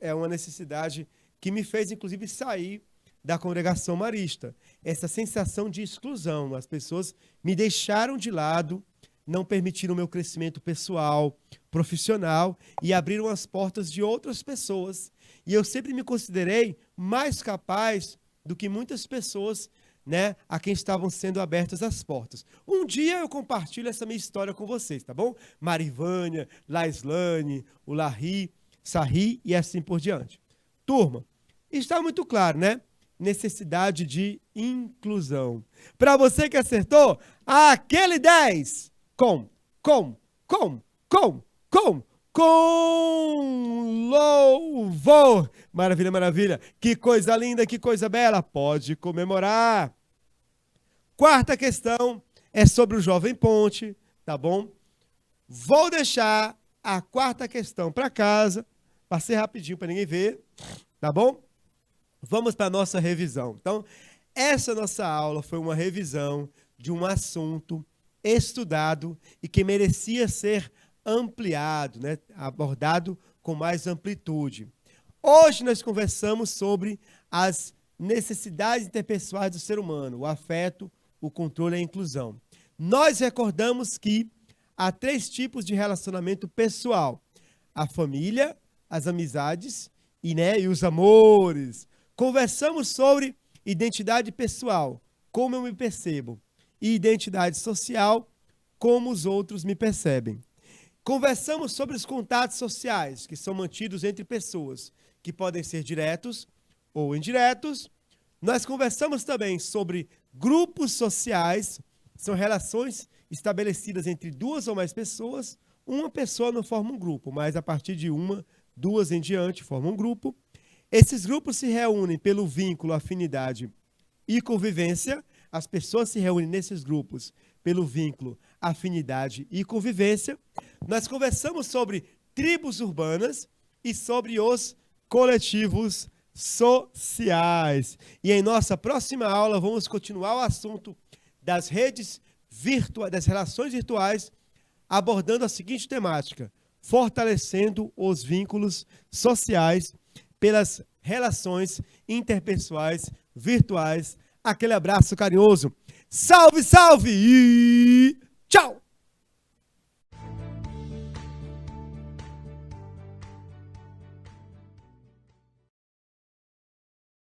É uma necessidade que me fez, inclusive, sair da congregação marista. Essa sensação de exclusão. As pessoas me deixaram de lado, não permitiram o meu crescimento pessoal, profissional e abriram as portas de outras pessoas. E eu sempre me considerei mais capaz do que muitas pessoas, a quem estavam sendo abertas as portas. Um dia eu compartilho essa minha história com vocês, tá bom? Marivânia, Laislane, o Larry, Sarri e assim por diante. Turma, está muito claro, necessidade de inclusão. Para você que acertou, aquele 10 com louvor. Maravilha, maravilha. Que coisa linda, que coisa bela. Pode comemorar. Quarta questão é sobre o Jovem Ponte, tá bom? Vou deixar a quarta questão para casa. Passei rapidinho para ninguém ver, tá bom? Vamos para a nossa revisão. Então, essa nossa aula foi uma revisão de um assunto estudado e que merecia ser ampliado, abordado com mais amplitude. Hoje nós conversamos sobre as necessidades interpessoais do ser humano, o afeto, o controle e a inclusão. Nós recordamos que há 3 tipos de relacionamento pessoal: a família, as amizades e os amores. Conversamos sobre identidade pessoal, como eu me percebo, e identidade social, como os outros me percebem. Conversamos sobre os contatos sociais, que são mantidos entre pessoas, que podem ser diretos ou indiretos. Nós conversamos também sobre grupos sociais, são relações estabelecidas entre 2 ou mais pessoas. Uma pessoa não forma um grupo, mas a partir de 1, 2 em diante formam um grupo. Esses grupos se reúnem pelo vínculo, afinidade e convivência. As pessoas se reúnem nesses grupos pelo vínculo, afinidade e convivência. Nós conversamos sobre tribos urbanas e sobre os coletivos sociais. E em nossa próxima aula vamos continuar o assunto das redes virtuais, das relações virtuais, abordando a seguinte temática: fortalecendo os vínculos sociais pelas relações interpessoais, virtuais. Aquele abraço carinhoso. Salve, salve!